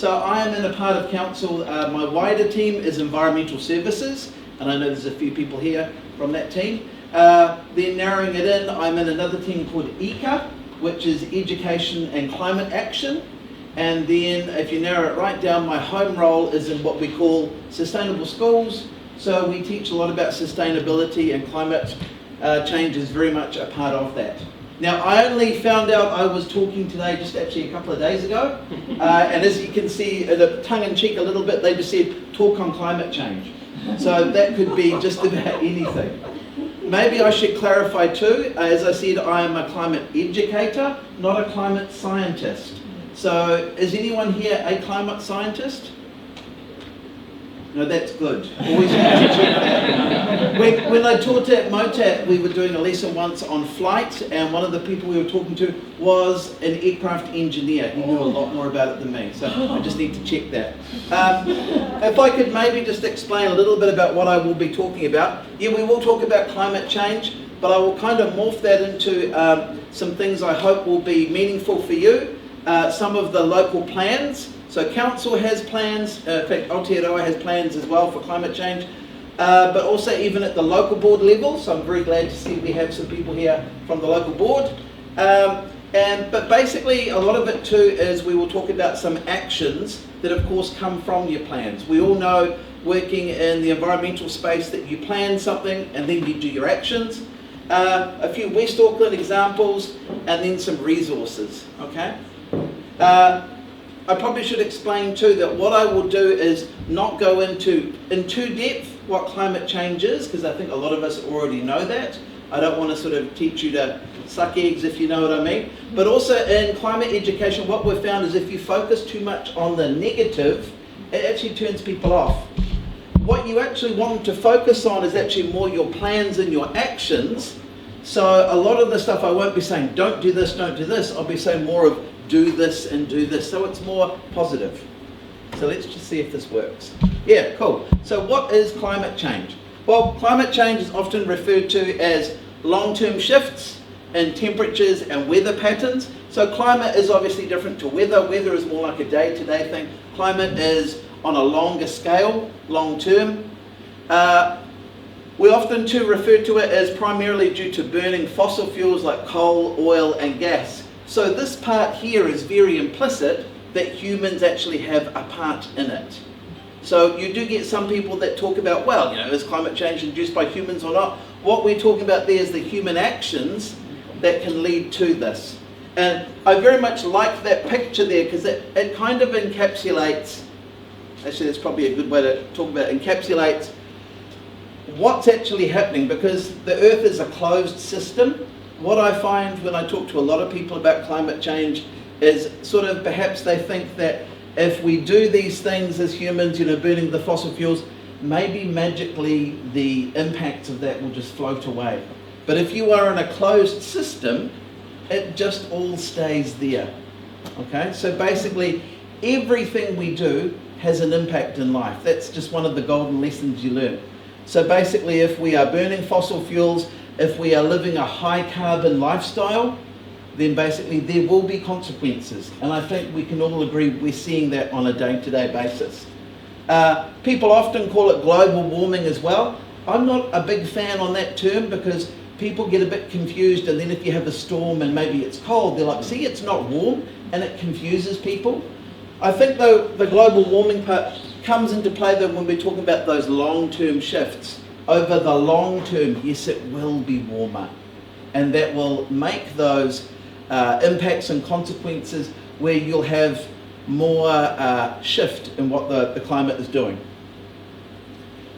So I am in a part of council, my wider team is environmental services, and I know there's a few people here from that team. Then narrowing it in, I'm in another team called ECA, which is Education and Climate Action. And then if you narrow it right down, my home role is in what we call Sustainable Schools. So we teach a lot about sustainability, and climate change is very much a part of that. Now, I only found out I was talking today just actually a couple of days ago, and as you can see, tongue-in-cheek a little bit, they just said, talk on climate change. So that could be just about anything. Maybe I should clarify too, as I said, I am a climate educator, not a climate scientist. So, is anyone here a climate scientist? No, that's good. Always have to check that. When I taught at MOTAT, we were doing a lesson once on flight, and one of the people we were talking to was an aircraft engineer. He knew a lot more about it than me, so I just need to check that. If I could maybe just explain a little bit about what I will be talking about. Yeah, we will talk about climate change, but I will kind of morph that into some things I hope will be meaningful for you. Some of the local plans. So council has plans, in fact Aotearoa has plans as well for climate change, but also even at the local board level, so I'm very glad to see we have some people here from the local board. But basically a lot of it too is we will talk about some actions that of course come from your plans. We all know working in the environmental space that you plan something and then you do your actions. A few West Auckland examples and then some resources, okay? I probably should explain too that what I will do is not go in too depth what climate change is, because I think a lot of us already know that. I don't want to sort of teach you to suck eggs, if you know what I mean. But also in climate education, what we've found is if you focus too much on the negative, it actually turns people off. What you actually want to focus on is actually more your plans and your actions. So a lot of the stuff I won't be saying, don't do this, don't do this. I'll be saying more of do this and do this. So it's more positive. So let's just see if this works. Yeah, cool. So what is climate change? Well, climate change is often referred to as long-term shifts in temperatures and weather patterns. So climate is obviously different to weather. Weather is more like a day-to-day thing. Climate is on a longer scale, long-term. We often too refer to it as primarily due to burning fossil fuels like coal, oil and gas. So this part here is very implicit that humans actually have a part in it. So you do get some people that talk about, well, is climate change induced by humans or not? What we're talking about there is the human actions that can lead to this. And I very much like that picture there because it kind of encapsulates, actually that's probably a good way to talk about it, encapsulates what's actually happening, because the Earth is a closed system. What I find when I talk to a lot of people about climate change is sort of perhaps they think that if we do these things as humans, burning the fossil fuels, maybe magically the impacts of that will just float away. But if you are in a closed system, it just all stays there. Okay, so basically everything we do has an impact in life. That's just one of the golden lessons you learn. So basically if we are burning fossil fuels, if we are living a high carbon lifestyle, then basically there will be consequences. And I think we can all agree we're seeing that on a day-to-day basis. People often call it global warming as well. I'm not a big fan on that term because people get a bit confused, and then if you have a storm and maybe it's cold, they're like, see, it's not warm, and it confuses people. I think though the global warming part comes into play though when we're talking about those long-term shifts. Over the long term, yes, it will be warmer, and that will make those impacts and consequences where you'll have more shift in what the climate is doing.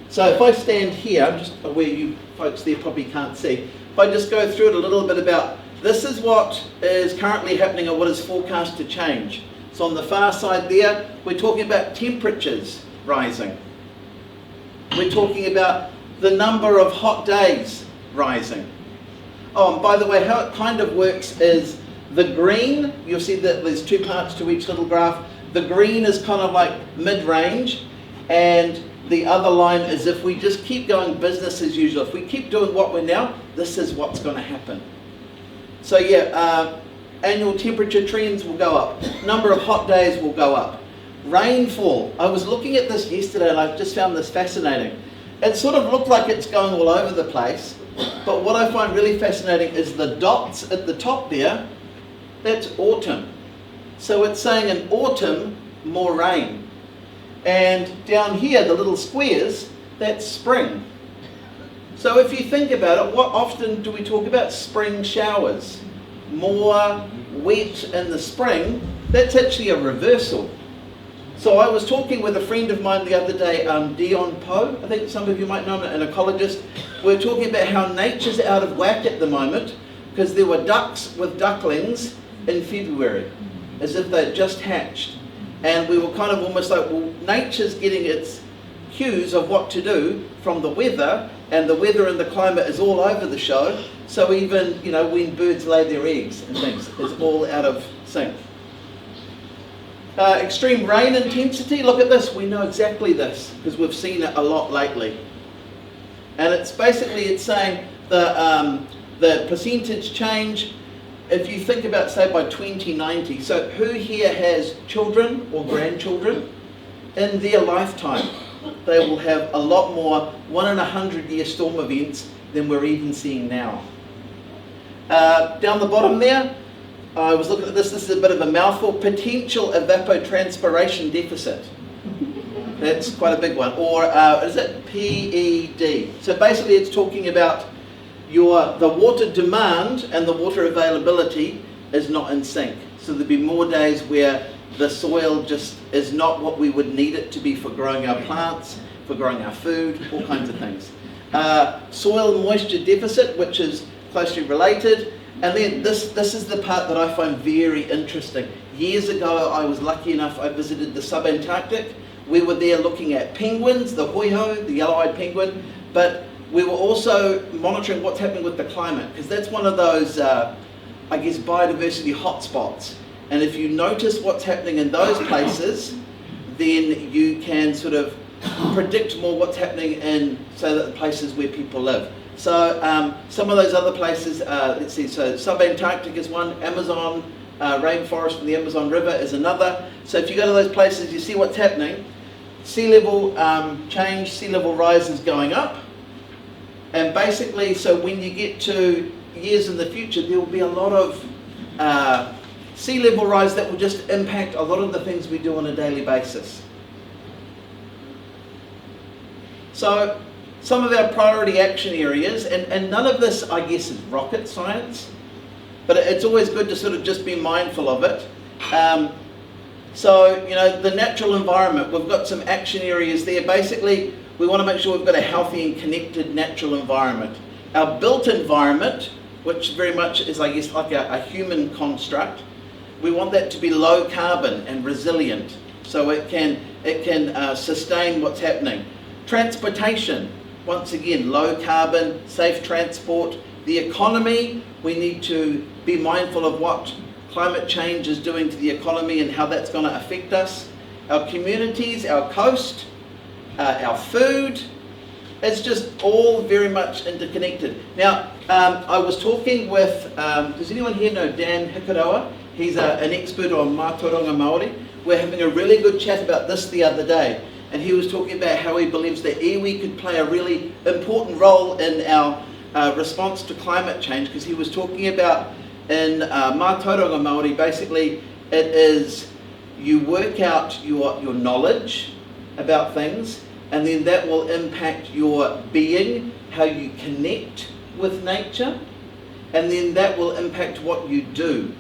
So if I stand here, just where you folks there probably can't see, if I just go through it a little bit about, this is what is currently happening and what is forecast to change. So on the far side there, we're talking about temperatures rising. We're talking about the number of hot days rising. Oh, and by the way, how it kind of works is the green, you'll see that there's two parts to each little graph. The green is kind of like mid-range, and the other line is if we just keep going business as usual. If we keep doing what we're now, this is what's going to happen. So yeah, annual temperature trends will go up. Number of hot days will go up. Rainfall. I was looking at this yesterday and I just found this fascinating. It sort of looked like it's going all over the place, but what I find really fascinating is the dots at the top there, that's autumn. So it's saying in autumn, more rain. And down here, the little squares, that's spring. So if you think about it, what often do we talk about? Spring showers. More wet in the spring, that's actually a reversal. So I was talking with a friend of mine the other day, Dion Poe, I think some of you might know him, an ecologist. We were talking about how nature's out of whack at the moment because there were ducks with ducklings in February, as if they'd just hatched. And we were kind of almost like, well, nature's getting its cues of what to do from the weather, and the weather and the climate is all over the show. So even, you know, when birds lay their eggs and things, it's all out of sync. Extreme rain intensity, look at this, we know exactly this because we've seen it a lot lately. And it's basically, it's saying the percentage change, if you think about, say, by 2090, so who here has children or grandchildren? In their lifetime, they will have a lot more 1 in 100 year storm events than we're even seeing now. Down the bottom there, I was looking at this is a bit of a mouthful, potential evapotranspiration deficit. That's quite a big one. Or is it PED? So basically it's talking about the water demand and the water availability is not in sync. So there'll be more days where the soil just is not what we would need it to be for growing our plants, for growing our food, all kinds of things. Soil moisture deficit, which is closely related. And then this is the part that I find very interesting. Years ago, I was lucky enough, I visited the subantarctic. We were there looking at penguins, the hoiho, the yellow-eyed penguin, but we were also monitoring what's happening with the climate, because that's one of those, I guess, biodiversity hotspots. And if you notice what's happening in those places, then you can sort of predict more what's happening in, say, the places where people live. So some of those other places, let's see, so subantarctic is one, Amazon rainforest from the Amazon River is another. So if you go to those places, you see what's happening. Sea level change, sea level rise is going up. And basically, so when you get to years in the future, there will be a lot of sea level rise that will just impact a lot of the things we do on a daily basis. So some of our priority action areas, and none of this, I guess, is rocket science, but it's always good to sort of just be mindful of it. So, you know, the natural environment, we've got some action areas there. Basically, we want to make sure we've got a healthy and connected natural environment. Our built environment, which very much is, I guess, like a human construct, we want that to be low carbon and resilient, so it can sustain what's happening. Transportation, once again, low carbon, safe transport. The economy, we need to be mindful of what climate change is doing to the economy and how that's going to affect us. Our communities, our coast, our food, it's just all very much interconnected. Now, I was talking with, does anyone here know Dan Hikaroa? He's an expert on Mātauranga Māori. We're having a really good chat about this the other day. And he was talking about how he believes that iwi could play a really important role in our response to climate change, because he was talking about in Mātauranga Māori, basically it is you work out your knowledge about things, and then that will impact your being, how you connect with nature, and then that will impact what you do.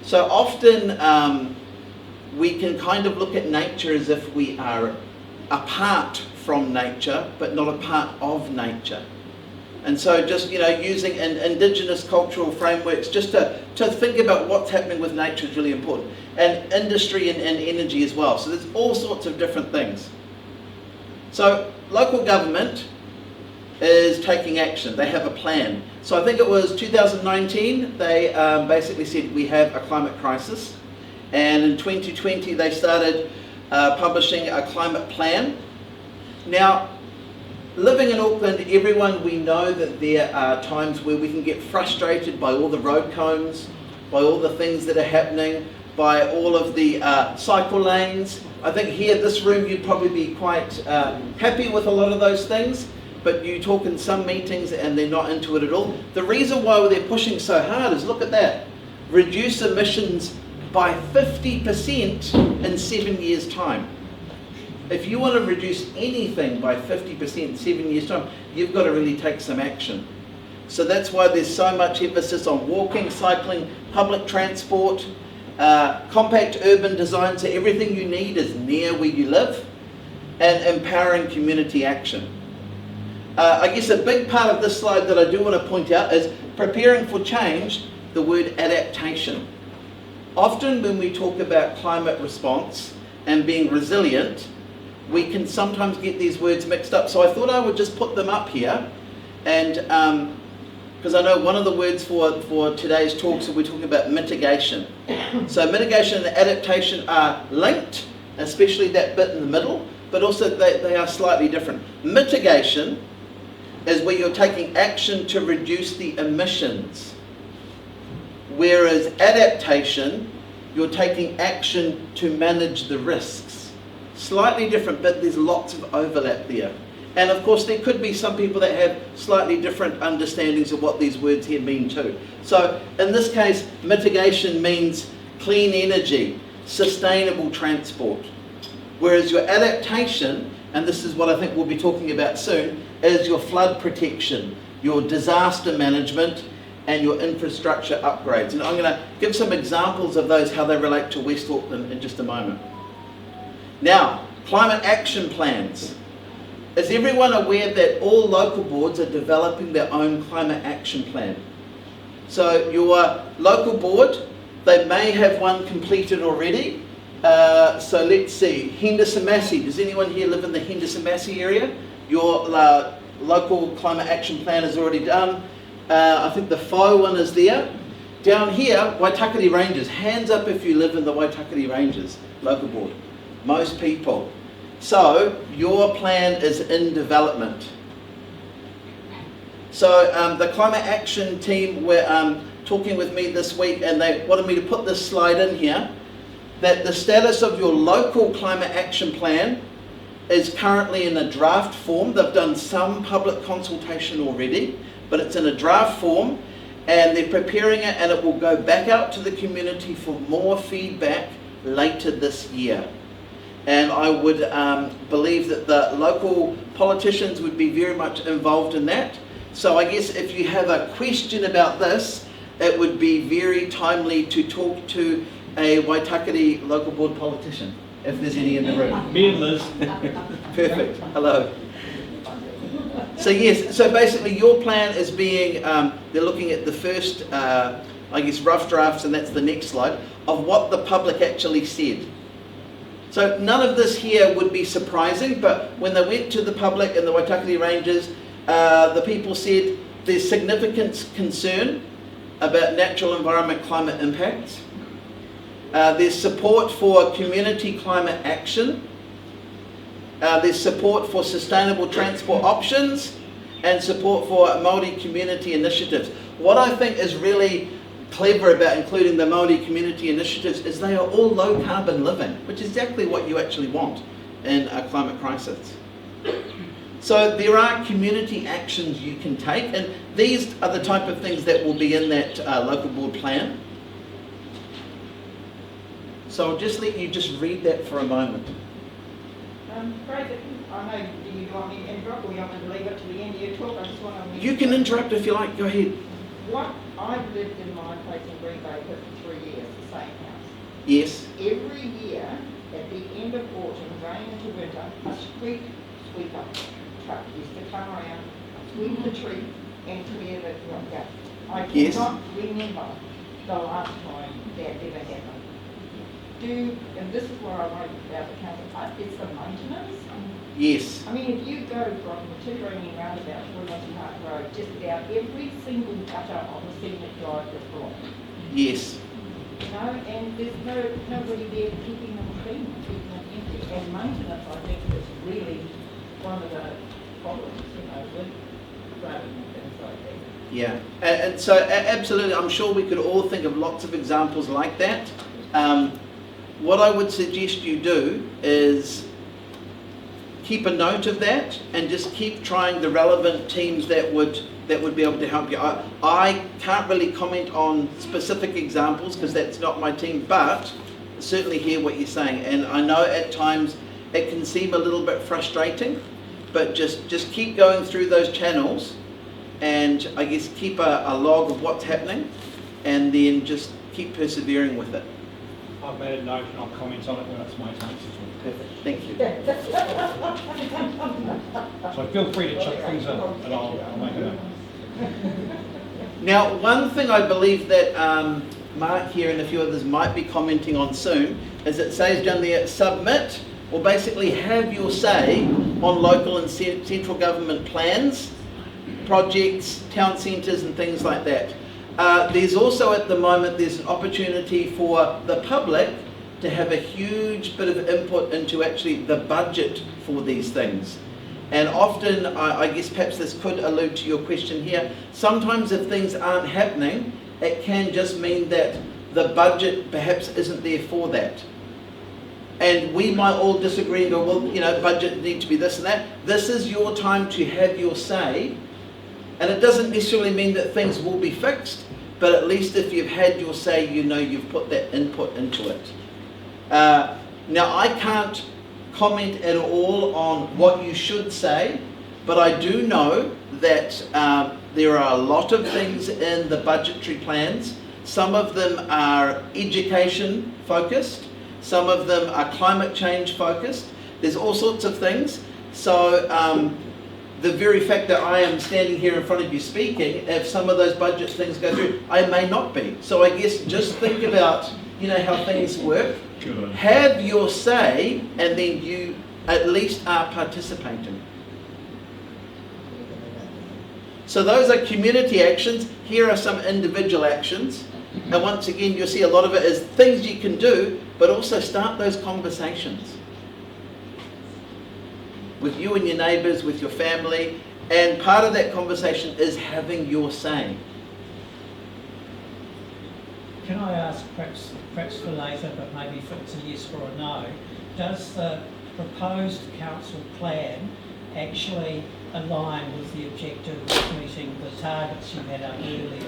So often we can kind of look at nature as if we are apart from nature, but not a part of nature. And so just, you know, using indigenous cultural frameworks just to think about what's happening with nature is really important. And industry and energy as well. So there's all sorts of different things. So local government is taking action. They have a plan. So I think it was 2019, they basically said we have a climate crisis. And in 2020, they started publishing a climate plan. Now, living in Auckland, everyone, we know that there are times where we can get frustrated by all the road cones, by all the things that are happening, by all of the cycle lanes. I think here, this room, you'd probably be quite happy with a lot of those things, but you talk in some meetings and they're not into it at all. The reason why they're pushing so hard is, look at that, reduce emissions by 50% in 7 years' time. If you want to reduce anything by 50% in 7 years' time, you've got to really take some action. So that's why there's so much emphasis on walking, cycling, public transport, compact urban design, so everything you need is near where you live, and empowering community action. I guess a big part of this slide that I do want to point out is preparing for change, the word adaptation. Often when we talk about climate response and being resilient, we can sometimes get these words mixed up. So I thought I would just put them up here, and because I know one of the words for today's talk, so we're talking about mitigation. So mitigation and adaptation are linked, especially that bit in the middle, but also they are slightly different. Mitigation is where you're taking action to reduce the emissions, whereas adaptation, you're taking action to manage the risks. Slightly different, but there's lots of overlap there. And of course, there could be some people that have slightly different understandings of what these words here mean too. So in this case, mitigation means clean energy, sustainable transport. Whereas your adaptation, and this is what I think we'll be talking about soon, is your flood protection, your disaster management, and your infrastructure upgrades. And I'm going to give some examples of those, how they relate to West Auckland in just a moment. Now, climate action plans. Is everyone aware that all local boards are developing their own climate action plan? So your local board, they may have one completed already. So let's see, Henderson Massey. Does anyone here live in the Henderson Massey area? Your local climate action plan is already done. I think the FO one is there. Down here, Waitakere Ranges. Hands up if you live in the Waitakere Ranges, local board. Most people. So your plan is in development. So the climate action team were talking with me this week, and they wanted me to put this slide in here, that the status of your local climate action plan is currently in a draft form. They've done some public consultation already, but it's in a draft form, and they're preparing it, and it will go back out to the community for more feedback later this year. And I would believe that the local politicians would be very much involved in that. So I guess if you have a question about this, it would be very timely to talk to a Waitakere local board politician, if there's any in the room. Me and Liz. Perfect. Hello. So yes, so basically your plan is being, they're looking at the first, I guess, rough drafts, and that's the next slide, of what the public actually said. So none of this here would be surprising, but when they went to the public in the Waitakere Ranges, the people said there's significant concern about natural environment climate impacts. There's support for community climate action. There's support for sustainable transport options and support for Māori community initiatives. What I think is really clever about including the Māori community initiatives is they are all low carbon living, which is exactly what you actually want in a climate crisis. So there are community actions you can take, and these are the type of things that will be in that local board plan. So I'll just let you just read that for a moment. Frazer, I know you want me to interrupt, or you want me to leave it to the end of your talk? I just want to... You can interrupt if you like, go ahead. What I've lived in my place in Green Bay for 3 years, the same house. Yes. Every year, at the end of autumn, going into winter, a street sweeper truck used to come around, sweep the tree, and clear the gate. I cannot remember the last time that ever happened. And this is where I write about the council, it's the maintenance. Yes. I mean, if you go from the Tiggerani roundabout to Williamson Park Road, just about every single gutter on the scenic drive is blocked. Yes. You know, and there's nobody there keeping them clean, keeping them empty. And maintenance, I think, is really one of the problems, you know, with roads and things like that. Yeah, and so absolutely, I'm sure we could all think of lots of examples like that. what I would suggest you do is keep a note of that and just keep trying the relevant teams that would be able to help you. I can't really comment on specific examples because that's not my team, but certainly hear what you're saying. And I know at times it can seem a little bit frustrating, but just keep going through those channels and I guess keep a log of what's happening and then just keep persevering with it. I've made a note and I'll comment on it when it's my turn. Perfect, thank you. So feel free to check things out and I'll make a note. Now, one thing I believe that Mark here and a few others might be commenting on soon is it says down there, submit or basically have your say on local and central government plans, projects, town centres and things like that. There's also at the moment, there's an opportunity for the public to have a huge bit of input into actually the budget for these things. And often, I guess perhaps this could allude to your question here, sometimes if things aren't happening, it can just mean that the budget perhaps isn't there for that. And we might all disagree and go, well, you know, budget needs to be this and that. This is your time to have your say. And it doesn't necessarily mean that things will be fixed, but at least if you've had your say, you know you've put that input into it. Now, I can't comment at all on what you should say, but I do know that there are a lot of things in the budgetary plans. Some of them are education focused, some of them are climate change focused. There's all sorts of things. So the very fact that I am standing here in front of you speaking, if some of those budget things go through, I may not be. So I guess just think about, you know, how things work. Have your say, and then you at least are participating. So those are community actions. Here are some individual actions. And once again, you'll see a lot of it is things you can do, but also start those conversations with you and your neighbours, with your family. And part of that conversation is having your say. Can I ask, perhaps for later, but maybe if it's a yes or a no, does the proposed council plan actually align with the objective of meeting the targets you had up earlier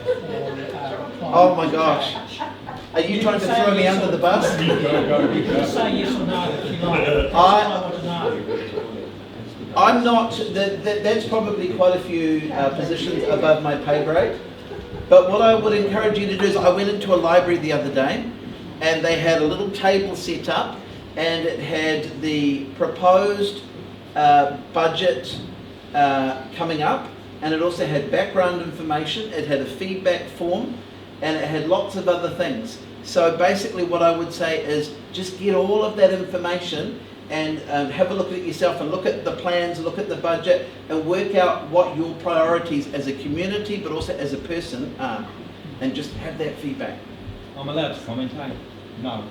for Oh my gosh. Are you trying to throw me under the bus? You can say yes or no if you like. That's what I want to know. I'm not, that's probably quite a few positions above my pay grade. But what I would encourage you to do is, I went into a library the other day and they had a little table set up and it had the proposed budget coming up, and it also had background information, it had a feedback form, and it had lots of other things. So basically what I would say is just get all of that information and have a look at it yourself and look at the plans, look at the budget and work out what your priorities as a community but also as a person are, and just have that feedback. I'm allowed to comment, eh? No.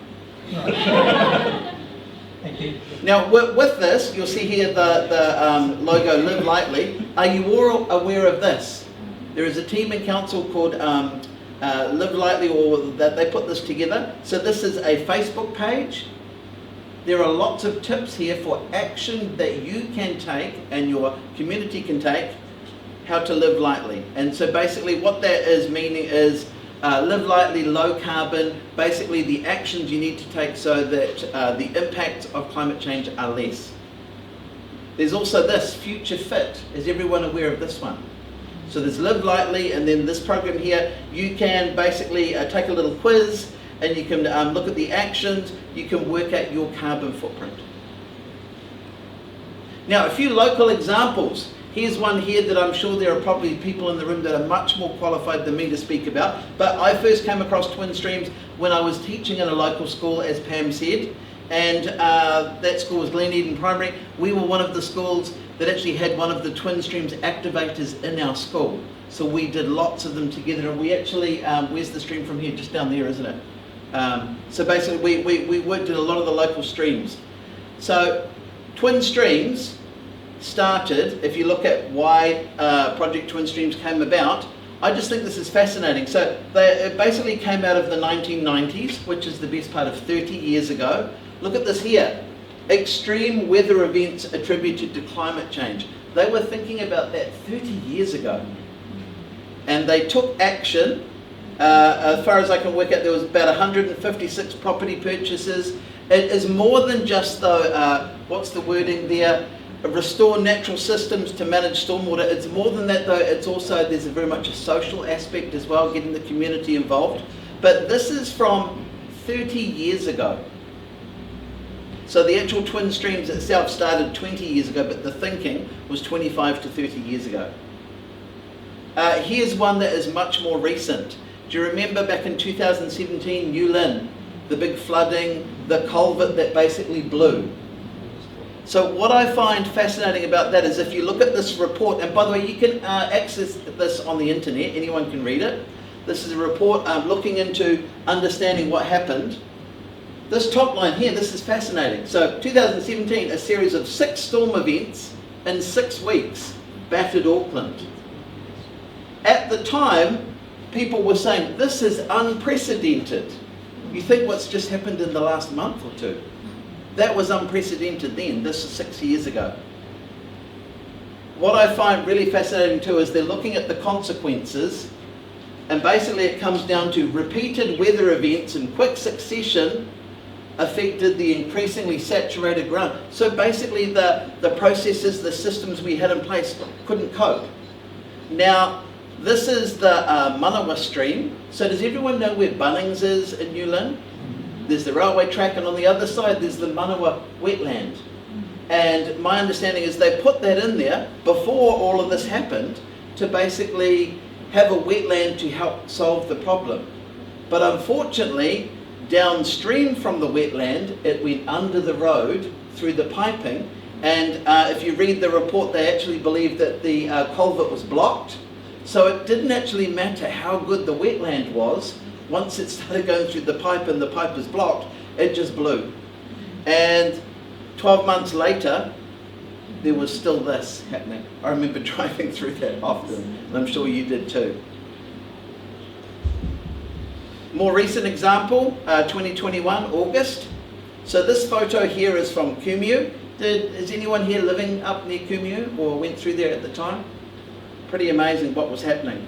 Thank you. Now with this, you'll see here the logo, Live Lightly. Are you all aware of this? There is a team in council called Live Lightly, or that they put this together. So this is a Facebook page. There are lots of tips here for action that you can take and your community can take, how to live lightly. And so basically what that is meaning is live lightly, low carbon, basically the actions you need to take so that the impacts of climate change are less. There's also this, Future Fit. Is everyone aware of this one? So there's Live Lightly, and then this program here, you can basically take a little quiz and you can look at the actions, you can work out your carbon footprint. Now, a few local examples. Here's one here that I'm sure there are probably people in the room that are much more qualified than me to speak about, but I first came across Twin Streams when I was teaching in a local school, as Pam said, and that school was Glen Eden Primary. We were one of the schools that actually had one of the Twin Streams activators in our school. So we did lots of them together, and we actually, where's the stream from here? Just down there, isn't it? So basically we worked in a lot of the local streams. So Twin Streams started, if you look at why Project Twin Streams came about, I just think this is fascinating. So it basically came out of the 1990s, which is the best part of 30 years ago. Look at this here. Extreme weather events attributed to climate change. They were thinking about that 30 years ago. And they took action. As far as I can work out, there was about 156 property purchases. It is more than just though, what's the wording there? Restore natural systems to manage stormwater. It's more than that though, it's also, there's very much a social aspect as well, getting the community involved. But this is from 30 years ago. So the actual twin streams itself started 20 years ago, but the thinking was 25 to 30 years ago. Here's one that is much more recent. Do you remember back in 2017, New Lynn, the big flooding, the culvert that basically blew? So what I find fascinating about that is if you look at this report, and by the way, you can access this on the internet, anyone can read it. This is a report looking into understanding what happened. This top line here, this is fascinating. So 2017, a series of 6 storm events in 6 weeks battered Auckland. At the time, people were saying, this is unprecedented. You think what's just happened in the last month or two? That was unprecedented then. This is 6 years ago. What I find really fascinating too is they're looking at the consequences, and basically it comes down to repeated weather events in quick succession affected the increasingly saturated ground. So basically the processes, the systems we had in place couldn't cope. Now, this is the Manawa stream. So does everyone know where Bunnings is in New Lynn? There's the railway track, and on the other side there's the Manawa wetland. And my understanding is they put that in there before all of this happened to basically have a wetland to help solve the problem. But unfortunately, downstream from the wetland, it went under the road through the piping, and if you read the report, they actually believe that the culvert was blocked. So it didn't actually matter how good the wetland was. Once it started going through the pipe and the pipe was blocked, it just blew. And 12 months later, there was still this happening. I remember driving through that often, and I'm sure you did too. More recent example, 2021, August. So this photo here is from Kumeu. Is anyone here living up near Kumeu or went through there at the time? Pretty amazing what was happening.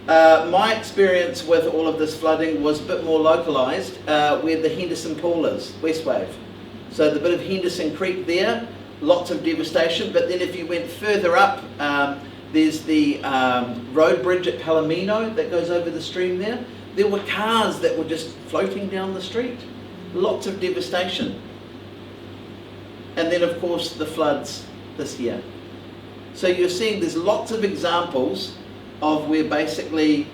My experience with all of this flooding was a bit more localised, where the Henderson Pool is, West Wave. So the bit of Henderson Creek there, lots of devastation, but then if you went further up, there's the road bridge at Palomino that goes over the stream there. There were cars that were just floating down the street. Lots of devastation. And then of course the floods this year. So you're seeing there's lots of examples of where basically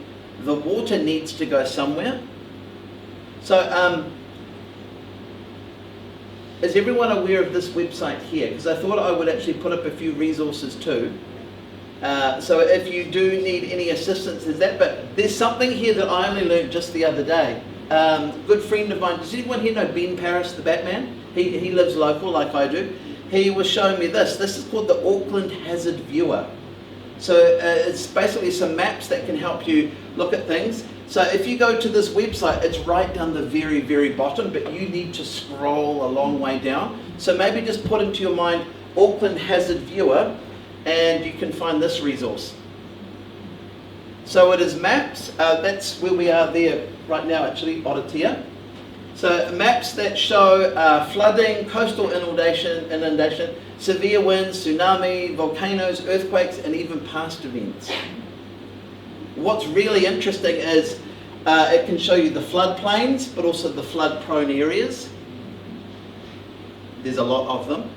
the water needs to go somewhere. So is everyone aware of this website here? Because I thought I would actually put up a few resources too. So if you do need any assistance, there's that. But there's something here that I only learned just the other day. Good friend of mine, does anyone here know Ben Paris, the Batman? He lives local like I do. He was showing me this. This is called the Auckland Hazard Viewer. So it's basically some maps that can help you look at things. So if you go to this website, it's right down the very, very bottom, but you need to scroll a long way down. So maybe just put into your mind Auckland Hazard Viewer, and you can find this resource. So it is maps. That's where we are there right now, actually, Otatia. So maps that show flooding, coastal inundation, severe winds, tsunami, volcanoes, earthquakes, and even past events. What's really interesting is it can show you the floodplains, but also the flood-prone areas. There's a lot of them.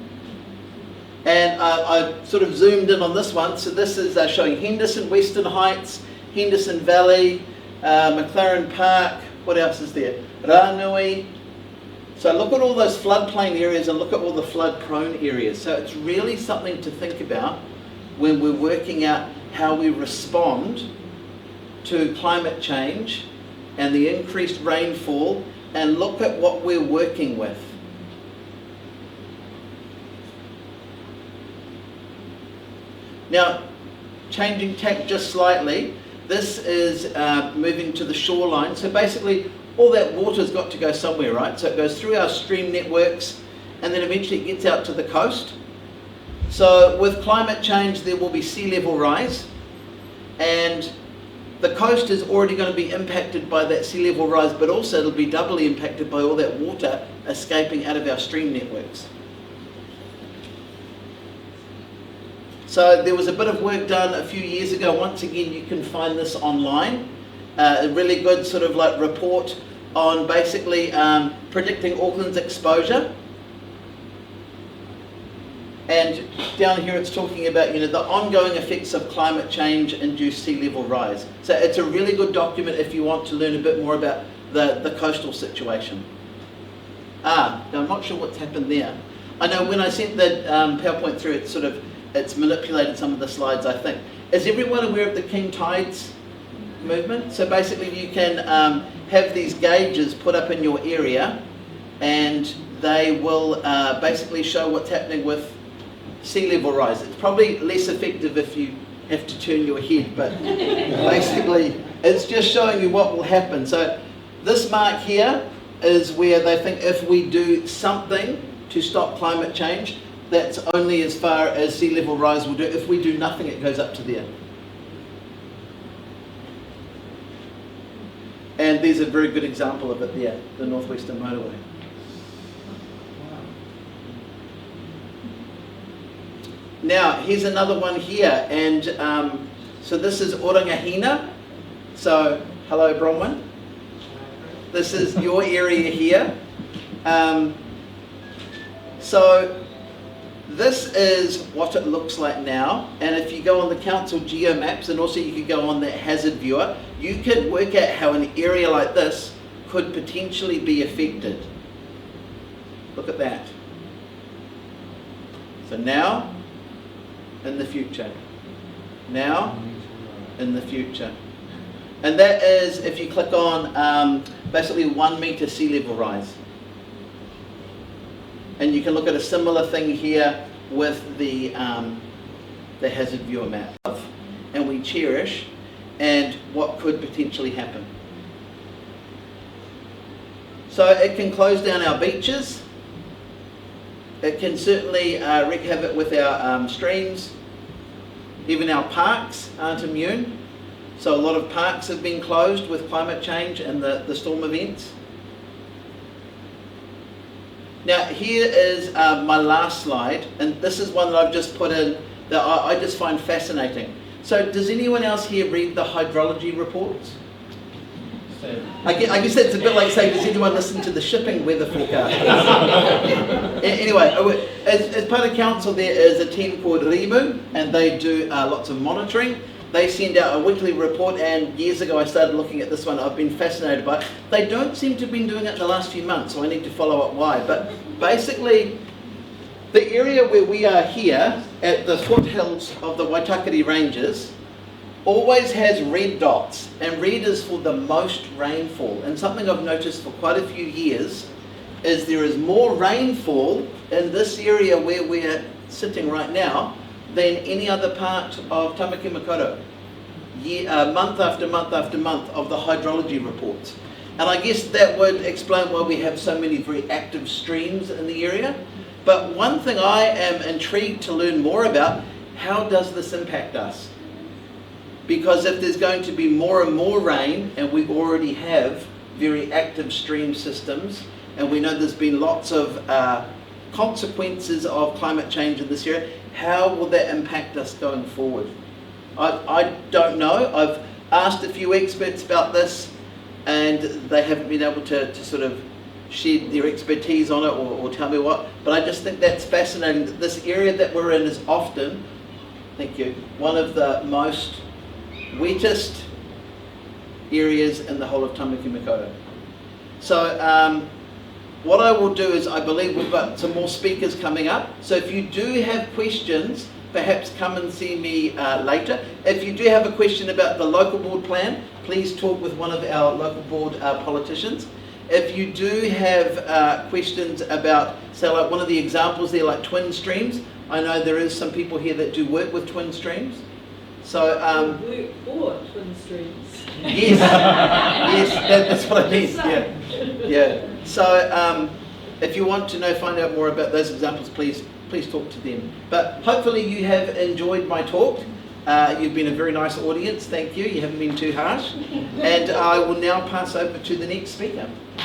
And I sort of zoomed in on this one. So this is showing Henderson, Western Heights, Henderson Valley, McLaren Park. What else is there? Ranui. So look at all those floodplain areas and look at all the flood-prone areas. So it's really something to think about when we're working out how we respond to climate change and the increased rainfall, and look at what we're working with. Now, changing tack just slightly, This is moving to the shoreline. So basically, all that water's got to go somewhere, right? So it goes through our stream networks, and then eventually it gets out to the coast. So with climate change, there will be sea level rise, and the coast is already going to be impacted by that sea level rise, but also it'll be doubly impacted by all that water escaping out of our stream networks. So there was a bit of work done a few years ago. Once again, you can find this online. A really good sort of like report on basically predicting Auckland's exposure. And down here it's talking about, you know, the ongoing effects of climate change induced sea level rise. So it's a really good document if you want to learn a bit more about the coastal situation. Now I'm not sure what's happened there. I know when I sent the PowerPoint through, it's manipulated some of the slides, I think. Is everyone aware of the king tides movement? So basically you can have these gauges put up in your area, and they will basically show what's happening with sea level rise. It's probably less effective if you have to turn your head, but basically it's just showing you what will happen. So this mark here is where they think if we do something to stop climate change, that's only as far as sea level rise will do. If we do nothing, it goes up to there. And there's a very good example of it there, the Northwestern Motorway. Now, here's another one here, and so this is Orangahina. So, hello Bronwyn. This is your area here. So, this is what it looks like now, and if you go on the council geomaps, and also you could go on that hazard viewer, you could work out how an area like this could potentially be affected. Look at that. So now, in the future. Now, in the future. And that is, if you click on basically 1 meter sea level rise. And you can look at a similar thing here with the hazard viewer map. And we cherish, and what could potentially happen. So it can close down our beaches. It can certainly wreak havoc with our streams. Even our parks aren't immune. So a lot of parks have been closed with climate change and the storm events. Now here is my last slide, and this is one that I've just put in that I just find fascinating. So does anyone else here read the hydrology reports? I guess that's a bit like saying, does anyone listen to the shipping weather forecast? Anyway, as part of council there is a team called Rimu, and they do lots of monitoring. They send out a weekly report, and years ago I started looking at this one. I've been fascinated by it. They don't seem to have been doing it in the last few months, so I need to follow up why. But basically, the area where we are here, at the foothills of the Waitakere Ranges, always has red dots, and red is for the most rainfall. And something I've noticed for quite a few years is there is more rainfall in this area where we're sitting right now than any other part of Tamaki Makaurau. Month after month after month of the hydrology reports. And I guess that would explain why we have so many very active streams in the area. But one thing I am intrigued to learn more about, how does this impact us? Because if there's going to be more and more rain, and we already have very active stream systems, and we know there's been lots of consequences of climate change in this area, how will that impact us going forward? I don't know. I've asked a few experts about this, and they haven't been able to sort of shed their expertise on it or tell me what, but I just think that's fascinating that this area that we're in is often, thank you, one of the most wettest areas in the whole of Tamaki Makaurau. So what I will do is, I believe we've got some more speakers coming up, so if you do have questions, perhaps come and see me later. If you do have a question about the local board plan, please talk with one of our local board politicians. If you do have questions about, say, like one of the examples there, like twin streams, I know there is some people here that do work with twin streams. So, Work for twin streams. yes, yes, that's what I mean, yeah. Yeah. So, if you want to find out more about those examples, please talk to them. But hopefully you have enjoyed my talk. You've been a very nice audience, thank you. You haven't been too harsh. And I will now pass over to the next speaker.